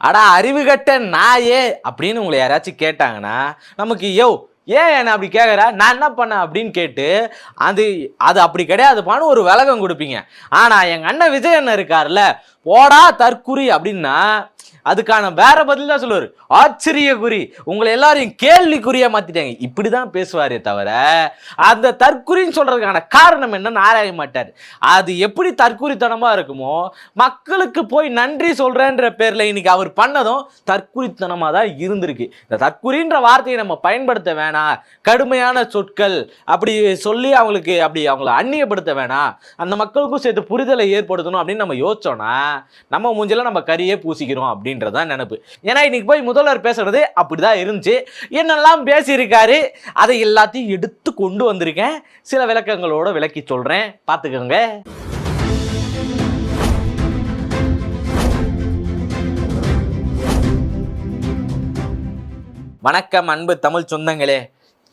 அடா அறிவு கட்ட நாயே அப்படின்னு உங்களை யாராச்சும் கேட்டாங்கன்னா நமக்கு ஏன் என்ன அப்படி கேட்குற, நான் என்ன பண்ணேன் அப்படின்னு கேட்டு அது அது அப்படி கிடையாதுப்பான்னு ஒரு விளக்கம் கொடுப்பீங்க. ஆனால் எங்கள் அண்ணன் விஜய் அண்ணன் இருக்கார்ல, போடா தற்குறி அப்படின்னா அதுக்கான வேற பதில் தான் சொல்லுவார், ஆச்சரிய குறி, உங்களை எல்லாரையும் கேள்விக்குறியா மாத்திட்டாங்க. இப்படிதான் பேசுவாரே தவிர அந்த தற்குறின்னு சொல்றதுக்கான காரணம் என்னன்னு ஆராய மாட்டார். அது எப்படி தற்குறித்தனமா இருக்குமோ, மக்களுக்கு போய் நன்றி சொல்றேன்ற பேர்ல இன்னைக்கு அவர் பண்ணதும் தற்குறித்தனமா தான் இருந்திருக்கு. இந்த தற்குறின்ற வார்த்தையை நம்ம பயன்படுத்த வேணாம், கடுமையான சொற்கள் அப்படி சொல்லி அவங்கள அந்நியப்படுத்த வேணாம், அந்த மக்களுக்கும் சேர்த்து புரிதலை ஏற்படுத்தணும் அப்படின்னு நம்ம யோசிச்சோம்னா நம்ம மூஞ்சில நம்ம கரியே பூசிக்கிறோம் அப்படின்றதான் நினைப்பு. ஏன்னா இன்னைக்கு போய் முதல்வர் பேசுறது அப்படிதான் இருந்துச்சு. என்னெல்லாம் பேசியிருக்காரு அதை எல்லாத்தையும் எடுத்து கொண்டு வந்திருக்கேன், சில விளக்கங்களோட விளக்கி சொல்றேன், பார்த்துக்கோங்க. வணக்கம் அன்பு தமிழ் சொந்தங்களே.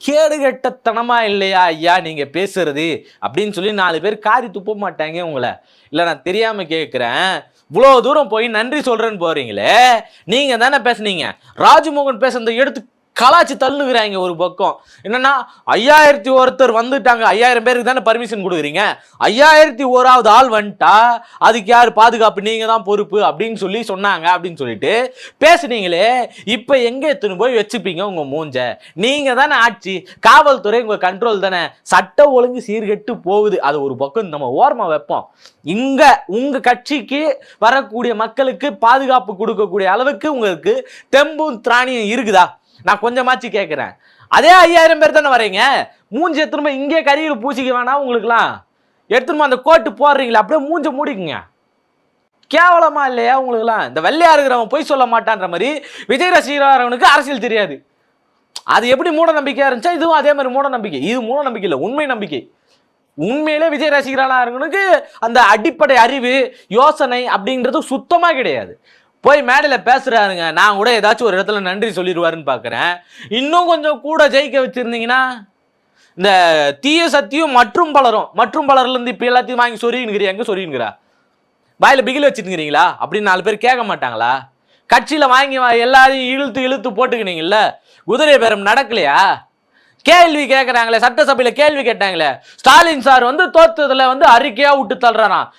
கேடுகட்டத்தனமா இல்லையா ஐயா நீங்க பேசுறது அப்படின்னு சொல்லி 4 பேர் காரி துப்ப மாட்டாங்க உங்களை. இல்லை நான் தெரியாம கேட்குறேன், இவ்வளோ தூரம் போய் நன்றி சொல்றேன்னு போறீங்களே, நீங்க தானே பேசுனீங்க. ராஜ்மோகன் பேசுறதை எடுத்து கலாச்சி தள்ளுகிறாங்க. ஒரு பக்கம் என்னன்னா 5001 வந்துட்டாங்க, 5000 பேருக்கு தானே பர்மிஷன் கொடுக்குறீங்க, 5001வது ஆள் வந்துட்டா அதுக்கு யார் பாதுகாப்பு, நீங்க தான் பொறுப்பு அப்படின்னு சொல்லி சொன்னாங்க அப்படின்னு சொல்லிட்டு பேசுனீங்களே. இப்ப எங்க எத்துன்னு போய் வச்சுப்பீங்க உங்க மூஞ்ச? நீங்க தானே ஆட்சி, காவல்துறை உங்க கண்ட்ரோல் தானே, சட்ட ஒழுங்கு சீர்கெட்டு போகுது. அது ஒரு பக்கம் நம்ம ஓரமா வைப்போம். இங்க உங்க கட்சிக்கு வரக்கூடிய மக்களுக்கு பாதுகாப்பு கொடுக்கக்கூடிய அளவுக்கு உங்களுக்கு தெம்பும் திராணியும் இருக்குதா? நான் கொஞ்சமாச்சு கேட்கிறேன். அதே 5000 பேர் தானே வரீங்க, மூஞ்சி எடுத்துருமா இங்கே கரியில் பூசிக்க வேணாம். உங்களுக்குலாம் எடுத்துருமா அந்த கோட்டு போடுறீங்களா, அப்படியே மூஞ்ச மூடிக்குங்க. கேவலமா இல்லையா உங்களுக்குலாம்? இந்த வெள்ளையா இருக்கிறவன் போய் சொல்ல மாட்டான்ற மாதிரி விஜய் ரசிகர்களுக்கு அரசியல் தெரியாது. அது எப்படி மூட நம்பிக்கையா இருந்துச்சா, இதுவும் அதே மாதிரி மூட நம்பிக்கை. இது மூட நம்பிக்கை இல்லை, உண்மை நம்பிக்கை. உண்மையிலே விஜய் ரசிகர்களுக்கு அந்த அடிப்படை அறிவு யோசனை அப்படின்றது சுத்தமா கிடையாது. போய் மேடையில் பேசுறாருங்க, நான் கூட ஏதாச்சும் ஒரு இடத்துல நன்றி சொல்லிடுவாருன்னு பார்க்குறேன். இன்னும் கொஞ்சம் கூட ஜெயிக்க வச்சிருந்தீங்கன்னா இந்த தீய சக்தியும் மற்றும் பலர்லேருந்து இப்போ எல்லாத்தையும் வாங்கி சொரியுங்கிறீங்க. எங்கே சொரியுங்கிறா? வாயில் பிகில் வச்சுருக்கிறீங்களா அப்படின்னு 4 பேர் கேட்க மாட்டாங்களா? கட்சியில் வாங்கி எல்லாரையும் இழுத்து போட்டுக்கினீங்கல்ல, குதிரை பேரம் நடக்கலையா? கேள்வி கேட்குறாங்களே, சட்டசபையில் கேள்வி கேட்டாங்களே, ஸ்டாலின் சார் தோத்ததுல அறிக்கையா விட்டு தள்ளுறான்.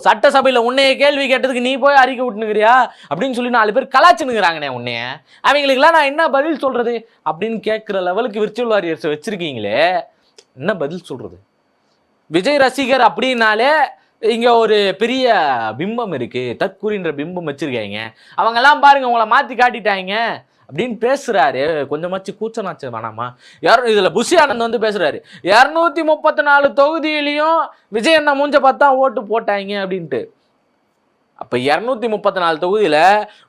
சட்டசபையில் உன்னைய கேள்வி கேட்டதுக்கு நீ போய் அறிக்கை விட்டுனுக்கிறியா அப்படின்னு சொல்லி 4 பேர் கலாச்சுனுங்கிறாங்கண்ணே உன்னைய. அவங்களுக்குலாம் நான் என்ன பதில் சொல்றது அப்படின்னு கேட்குற லெவலுக்கு விர்ச்சுவல் வாரியர்ஸ் வச்சிருக்கீங்களே, என்ன பதில் சொல்றது? விஜய் ரசிகர் அப்படின்னாலே இங்க ஒரு பெரிய பிம்பம் இருக்கு, தற்குறின்ற பிம்பம் வச்சிருக்காங்க. அவங்கெல்லாம் பாருங்க உங்களை மாத்தி காட்டிட்டாங்க அப்படின்னு பேசுறாரு. கொஞ்சமாச்சு கூச்சனாச்சு வேணாமா? இதுல புஷி ஆனந்த் பேசுறாரு, 234 தொகுதியிலையும் விஜய் அண்ணா மூஞ்ச பார்த்தா ஓட்டு போட்டாங்க அப்படின்ட்டு. அப்ப 234 தொகுதியில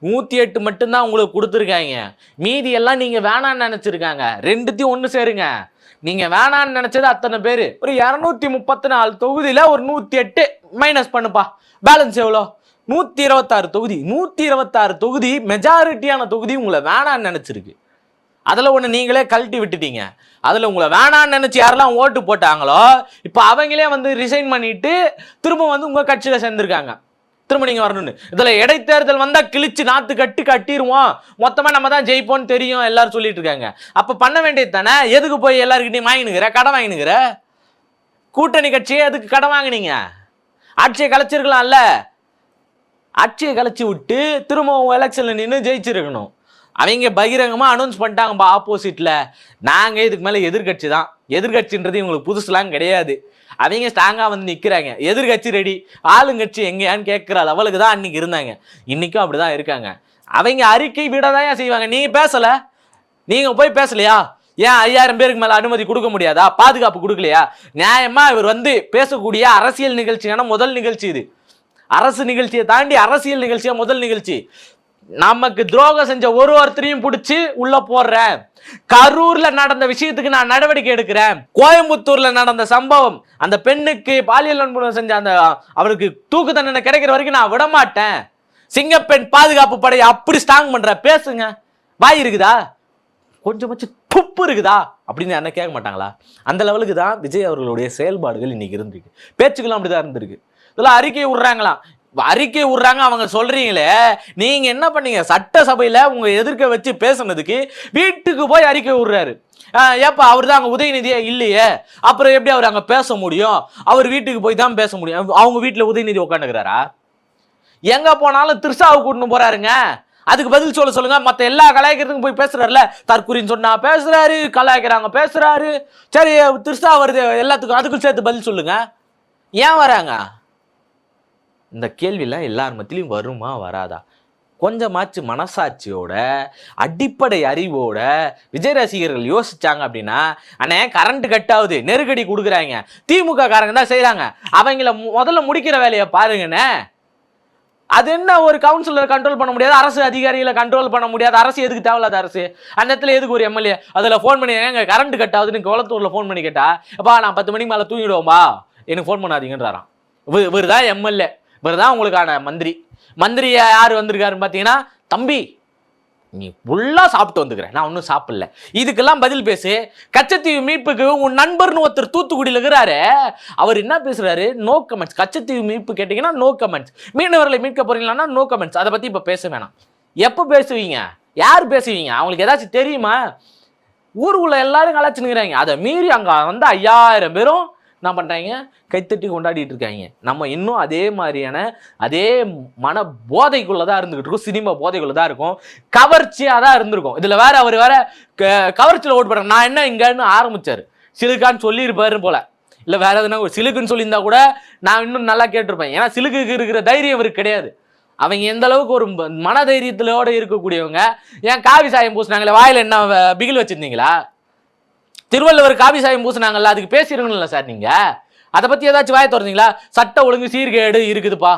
108 மட்டும்தான் உங்களுக்கு கொடுத்துருக்காங்க. மீதி எல்லாம் நீங்க வேணான்னு நினைச்சிருக்காங்க. ரெண்டுத்தையும் ஒண்ணு சேருங்க. நீங்க வேணான்னு நினைச்சது அத்தனை பேரு. ஒரு 234 தொகுதியில ஒரு 108 மைனஸ் பண்ணுப்பா, பேலன்ஸ் எவ்வளோ? 126 தொகுதி. 126 தொகுதி மெஜாரிட்டியான தொகுதி உங்களை வேணான்னு நினைச்சிருக்கு. அதில் ஒன்று நீங்களே கழட்டி விட்டுட்டீங்க. அதில் உங்களை வேணான்னு நினச்சி யாரெல்லாம் ஓட்டு போட்டாங்களோ இப்போ அவங்களே ரிசைன் பண்ணிட்டு திரும்ப உங்கள் கட்சியில் சேர்ந்துருக்காங்க. திரும்ப நீங்கள் வரணும்னு. இதில் இடைத்தேர்தல் வந்தால் கிழிச்சு நாற்று கட்டிடுவோம், மொத்தமாக நம்ம தான் ஜெயிப்போம்னு தெரியும் எல்லாரும் சொல்லிட்டு இருக்காங்க. அப்போ பண்ண வேண்டியது தானே? எதுக்கு போய் எல்லாருக்கிட்டையும் வாங்கினுங்கிற, கடன் வாங்கினுங்கிற? கூட்டணி கட்சியே எதுக்கு கடன் வாங்கினீங்க? ஆட்சியை கலைச்சிருக்கலாம்ல. ஆட்சியை கலைச்சி விட்டு திரும்ப எலெக்ஷனில் நின்று ஜெயிச்சிருக்கணும். அவங்க பகிரங்கமாக அனௌன்ஸ் பண்ணிட்டாங்கப்பா ஆப்போசிட்டில், நாங்கள் இதுக்கு மேலே எதிர்கட்சி தான். எதிர்கட்சின்றது இவங்களுக்கு புதுசுலாம் கிடையாது. அவங்க ஸ்ட்ராங்காக நிற்கிறாங்க. எதிர்கட்சி ரெடி, ஆளுங்கட்சி எங்கேயான்னு கேட்குற லெவலுக்கு தான் அன்றைக்கி இருந்தாங்க. இன்றைக்கும் அப்படி தான் இருக்காங்க. அவங்க அறிக்கை விட தான் ஏன் செய்வாங்க? நீங்கள் பேசலை, நீங்கள் போய் பேசலையா? ஏன் 5000 பேருக்கு மேலே அனுமதி கொடுக்க முடியாதா? பாதுகாப்பு கொடுக்கலையா? நியாயமாக இவர் பேசக்கூடிய அரசியல் நிகழ்ச்சியான முதல் நிகழ்ச்சி இது. அரசு நிகழ்ச்சியை தாண்டி அரசியல் நிகழ்ச்சியா முதல் நிகழ்ச்சி. நமக்கு துரோகம் செஞ்ச ஒருத்தரையும் பிடிச்சி உள்ள போடுறேன். கரூர்ல நடந்த விஷயத்துக்கு நான் நடவடிக்கை எடுக்கிறேன். கோயம்புத்தூர்ல நடந்த சம்பவம், அந்த பெண்ணுக்கு பாலியல் வன்கொடுமை செஞ்ச அவருக்கு தூக்கு தண்டனை கிடைக்கிற வரைக்கும் நான் விட மாட்டேன். சிங்கப்பெண் பாதுகாப்பு படையை அப்படி ஸ்ட்ராங் பண்ற. பேசுங்க, வாய் இருக்குதா? கொஞ்சமாச்சு துப்பு இருக்குதா அப்படின்னு என்ன கேட்க மாட்டாங்களா? அந்த லெவலுக்கு தான் விஜய் அவர்களுடைய செயல்பாடுகள் இன்னைக்கு இருந்திருக்கு. பேச்சுக்கெல்லாம் அப்படிதான் இருந்திருக்கு. இதெல்லாம் அறிக்கையை விடுறாங்களாம். அறிக்கை விடுறாங்க அவங்க சொல்றீங்களே, நீங்க என்ன பண்ணீங்க? சட்டசபையில உங்க எதிர்க்க வச்சு பேசுனதுக்கு வீட்டுக்கு போய் அறிக்கை விடுறாரு. ஏப்பா அவர் தான் அங்க உதயநிதியே இல்லையே, அப்புறம் எப்படி அவர் அங்க பேச முடியும்? அவர் வீட்டுக்கு போய் தான் பேச முடியும். அவங்க வீட்டுல உதயநிதி உட்காந்துக்கிறாரா? எங்க போனாலும் திருசாவை கூட்டின்னு போறாருங்க. அதுக்கு பதில் சொல்லுங்க. மத்த எல்லா கலாய்க்கிறதுக்கும் போய் பேசுறாருல, தற்குறின்னு சொன்னா பேசுறாரு, கலாய்க்கிறாங்க பேசுறாரு. சரி திருசா வருது எல்லாத்துக்கும், அதுக்கும் சேர்த்து பதில் சொல்லுங்க. ஏன் வராங்க? இந்த கேள்வியெல்லாம் எல்லார் மத்தியிலும் வருமா வராதா? கொஞ்சமாச்சு மனசாட்சியோட அடிப்படை அறிவோட விஜய் ரசிகர்கள் யோசிச்சாங்க அப்படின்னா, அண்ணே கரண்ட் கட் ஆகுது, நெருக்கடி கொடுக்குறாங்க, திமுக காரங்க தான் செய்யறாங்க, அவங்கள முதல்ல முடிக்கிற வேலையை பாருங்கண்ணே. அது என்ன, ஒரு கவுன்சிலர் கண்ட்ரோல் பண்ண முடியாது, அரசு அதிகாரிகளை கண்ட்ரோல் பண்ண முடியாது, அரசு எதுக்கு தேவையில்லாத அரசு? அந்த இடத்துல எதுக்கு ஒரு எம்எல்ஏ அதில் ஃபோன் பண்ணி எங்க கரண்ட் கட் ஆகுதுன்னு குளத்தூர்ல ஃபோன் பண்ணி கேட்டா, அப்பா நான் 10 மணிக்கு மேலே தூங்கிடுவோம்பா, எனக்கு ஃபோன் பண்ணாதீங்கன்றாராம். இவர் தான் எம்எல்ஏ, இவர் தான் உங்களுக்கான மந்திரி யார் வந்திருக்காருன்னு பார்த்தீங்கன்னா, தம்பி நீ ஃபுல்லா சாப்பிட்டு வந்துக்கிறேன், நான் ஒன்றும் சாப்பிடல, இதுக்கெல்லாம் பதில் பேசு. கச்சத்தீவு மீட்புக்கு உன் நண்பர்னு ஒருத்தர் தூத்துக்குடியில் இருக்கிறாரு, அவர் என்ன பேசுறாரு? No comments. கச்சத்தீவு மீட்பு கேட்டீங்கன்னா நோ கமெண்ட்ஸ், மீனவர்களை மீட்க போறீங்களான்னா நோ கமெண்ட்ஸ். அதை பத்தி இப்ப பேச வேணாம். எப்போ பேசுவீங்க? யார் பேசுவீங்க? அவங்களுக்கு ஏதாச்சும் தெரியுமா? ஊருக்குள்ள எல்லாரும் கலாச்சுனுங்கிறாங்க, அதை மீறி அங்க வந்து 5000 பேரும் என்ன பண்றாங்க? கைத்தட்டி கொண்டாடிட்டு இருக்காங்க. நம்ம இன்னும் அதே மாதிரியான அதே மன போதைக்குள்ளதான் இருந்துகிட்டு இருக்கோம், சினிமா போதைக்குள்ளதான் இருக்கும், கவர்ச்சியா தான் இருந்திருக்கும். இதுல வேற அவர் வேற கவர்ச்சியில ஓட்டு போடுறாங்க. நான் என்ன இங்கன்னு ஆரம்பிச்சாரு, சிலுக்கான்னு சொல்லி இருப்பாரு போல, இல்ல வேற எதுனா சிலுக்குன்னு சொல்லியிருந்தா கூட நான் இன்னும் நல்லா கேட்டிருப்பேன். ஏன்னா சிலுக்கு இருக்கிற தைரியம் அவருக்கு கிடையாது. அவங்க எந்த அளவுக்கு ஒரு மன தைரியத்திலோட இருக்கக்கூடியவங்க. ஏன் காவி சாயம் பூசினாங்களே, வாயில என்ன பிகில் வச்சிருந்தீங்களா? திருவள்ளுவர் காவி சாயம் பூசினாங்கல்ல, அதுக்கு பேசிருக்கணும்ல சார் நீங்க. அதை பத்தி ஏதாச்சும் வாய திறந்தீங்களா? சட்ட ஒழுங்கு சீர்கேடு இருக்குதுப்பா,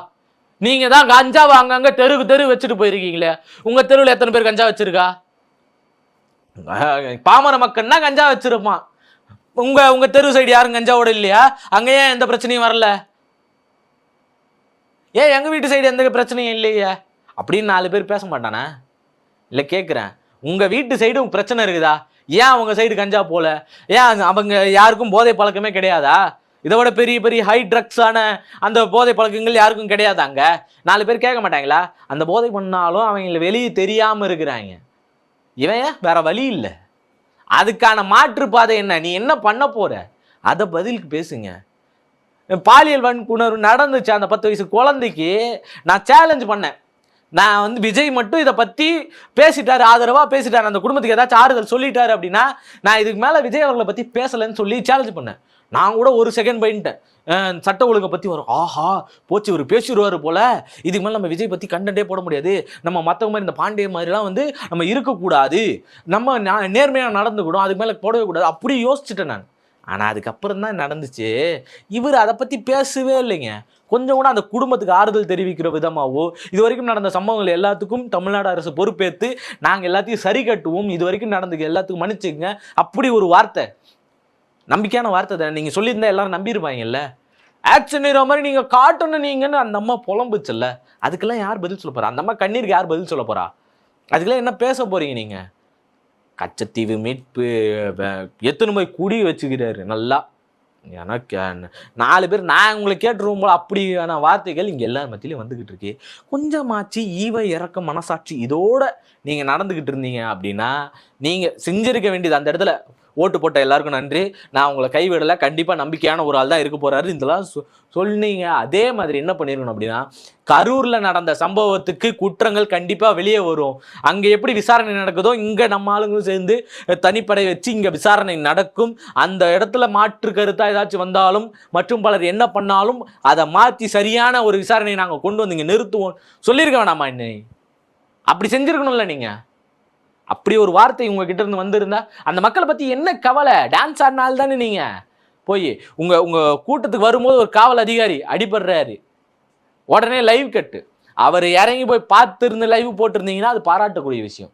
நீங்க தான் கஞ்சாவை அங்கங்க தெரு வச்சுட்டு போயிருக்கீங்களே. உங்க தெருவில் எத்தனை பேர் கஞ்சா வச்சிருக்கா? பாமர மக்கள்னா கஞ்சா வச்சிருப்பான். உங்க தெரு சைடு யாரும் கஞ்சாவோட இல்லையா? அங்க ஏன் எந்த பிரச்சனையும் வரல? ஏன் எங்க வீட்டு சைடு எந்த பிரச்சனையும் இல்லையா அப்படின்னு 4 பேர் பேச மாட்டானா? இல்ல கேட்கிறேன், உங்க வீட்டு சைடு பிரச்சனை இருக்குதா? ஏன் அவங்க சைடு கஞ்சா போல? ஏன் அவங்க யாருக்கும் போதை பழக்கமே கிடையாதா? இதை விட பெரிய பெரிய ஹை ட்ரக்ஸான அந்த போதை பழக்கங்கள் யாருக்கும் கிடையாதாங்க? 4 பேர் கேட்க மாட்டாங்களா? அந்த போதை பண்ணாலும் அவங்க வெளியே தெரியாம இருக்கிறாங்க. இவன் வேற வழி இல்லை. அதுக்கான மாற்று பாதை என்ன? நீ என்ன பண்ண போற? அதை பதிலுக்கு பேசுங்க. பாலியல் வன்புணர்வு நடந்துச்சு அந்த 10 வயசு குழந்தைக்கு, நான் சேலஞ்ச் பண்ணேன். நான் வந்து விஜய் மட்டும் இதை பத்தி பேசிட்டாரு, ஆதரவா பேசிட்டாரு, அந்த குடும்பத்துக்கு ஏதாச்சும் ஆறுதல் சொல்லிட்டாரு அப்படின்னா நான் இதுக்கு மேல விஜய் அவர்களை பத்தி பேசலன்னு சொல்லி சேலஞ்ச் பண்ணேன். நான் கூட ஒரு செகண்ட் போயிட்டேன், சட்ட ஒழுங்கை பத்தி வரும், ஆஹா போச்சு இவர் பேசிடுவாரு போல, இதுக்கு மேலே நம்ம விஜய் பத்தி கண்டென்ட்டே போட முடியாது, நம்ம மற்றவங்க மாதிரி இந்த பாண்டிய மாதிரிலாம் வந்து நம்ம இருக்கக்கூடாது, நம்ம நேர்மையாக நடந்துக்கூடும், அதுக்கு மேலே போடவே கூடாது, அப்படி யோசிச்சுட்டேன் நான். ஆனால் அதுக்கப்புறம் தான் நடந்துச்சு, இவர் அதை பற்றி பேசவே இல்லைங்க. கொஞ்சம் கூட அந்த குடும்பத்துக்கு ஆறுதல் தெரிவிக்கிற விதமாகவோ, இது வரைக்கும் நடந்த சம்பவங்கள் எல்லாத்துக்கும் தமிழ்நாடு அரசு பொறுப்பேற்று நாங்கள் எல்லாத்தையும் சரி கட்டுவோம், இது வரைக்கும் நடந்துக்கு எல்லாத்துக்கும் மன்னிச்சுங்க, அப்படி ஒரு வார்த்தை, நம்பிக்கையான வார்த்தை தான். நீங்கள் சொல்லியிருந்தா எல்லாரும் நம்பியிருப்பாங்கல்ல. ஆக்ஷன் ஹீரோ மாதிரி நீங்கள் காட்டணும் நீங்கன்னு அந்த அம்மா புலம்புச்சுல்ல, அதுக்கெல்லாம் யார் பதில் சொல்ல போகிறா? அந்த அம்மா கண்ணீருக்கு யார் பதில் சொல்ல போகிறா? அதுக்கெல்லாம் என்ன பேச போகிறீங்க நீங்கள்? கச்சத்தீவு மீட்பு எத்தனை போய் குடி வச்சுக்கிறாரு நல்லா. எனக்கு 4 பேர் நான் உங்களை கேட்டுருவோம் போல அப்படியான வார்த்தைகள் இங்கே எல்லார் மத்தியிலையும் வந்துக்கிட்டு இருக்கு. கொஞ்சமாச்சு ஈவை இறக்க மனசாட்சி இதோட நீங்கள் நடந்துக்கிட்டு இருந்தீங்க அப்படின்னா நீங்கள் செஞ்சிருக்க வேண்டியது, அந்த இடத்துல ஓட்டு போட்ட எல்லாருக்கும் நன்றி, நான் உங்களை கைவிடலை, கண்டிப்பாக நம்பிக்கையான ஒரு ஆள் தான் இருக்க போகிறாரு, இதெல்லாம் சொன்னீங்க. அதே மாதிரி என்ன பண்ணிருக்கணும் அப்படின்னா, கரூரில் நடந்த சம்பவத்துக்கு குற்றங்கள் கண்டிப்பாக வெளியே வரும். அங்கே எப்படி விசாரணை நடக்குதோ இங்கே நம்ம ஆளுங்களும் சேர்ந்து தனிப்படை வச்சு இங்கே விசாரணை நடக்கும். அந்த இடத்துல மாற்று கருத்தாக ஏதாச்சும் வந்தாலும் மற்றும் பலர் என்ன பண்ணாலும் அதை மாற்றி சரியான ஒரு விசாரணையை நாங்கள் கொண்டு வந்து இங்கே நிறுத்துவோம் சொல்லியிருக்க வேணாமா? இன்னைக்கு அப்படி செஞ்சுருக்கணும்ல நீங்கள். அப்படி ஒரு வார்த்தை உங்ககிட்ட இருந்து வந்திருந்தா அந்த மக்களை பற்றி என்ன கவலை? டான்ஸ் ஆடினால்தானே தானே நீங்கள் போய் உங்கள் கூட்டத்துக்கு வரும்போது ஒரு காவல் அதிகாரி அடிபடுறாரு, உடனே லைவ் கட்டு, அவர் இறங்கி போய் பார்த்துருந்து லைவ் போட்டிருந்தீங்கன்னா அது பாராட்டக்கூடிய விஷயம்.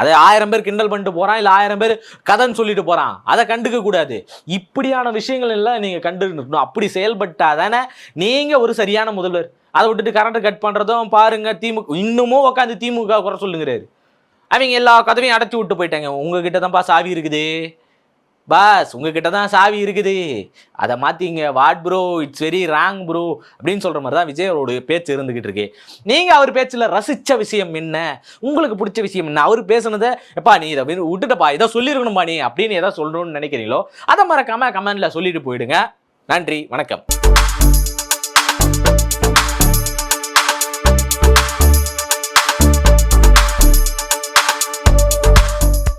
அதை 1000 பேர் கிண்டல் பண்ணிட்டு போகிறான், இல்லை 1000 பேர் கதைன்னு சொல்லிட்டு போகிறான், அதை கண்டுக்க கூடாது. இப்படியான விஷயங்கள் எல்லாம் நீங்கள் கண்டுக்கணும். அப்படி செயல்பட்டால் தானே நீங்கள் ஒரு சரியான முதல்வர். அதை விட்டுட்டு கரண்ட்டை கட் பண்ணுறதும் பாருங்க, திமுக இன்னமும் உட்காந்து திமுக குறை சொல்லுங்கிறாரு. அவங்க எல்லா கதவையும் அடைச்சி விட்டு போயிட்டாங்க. உங்ககிட்ட தான்ப்பா சாவி இருக்குது, பாஸ் உங்ககிட்ட தான் சாவி இருக்குது, அதை மாத்திங்க. What bro, it's very wrong bro அப்படின்னு சொல்ற மாதிரி தான் விஜயோட பேச்சு இருந்துகிட்டு இருக்கு. நீங்க அவர் பேச்சுல ரசிச்ச விஷயம் என்ன, உங்களுக்கு பிடிச்ச விஷயம் என்ன, அவர் பேசுனதை எப்பா நீ இதை விட்டுட்டப்பா, இதை சொல்லியிருக்கணும்பா நீ அப்படின்னு எதாவது சொல்லணும்னு நினைக்கிறீங்களோ அதை மறக்காம கமெண்ட்ல சொல்லிட்டு போயிடுங்க. நன்றி, வணக்கம்.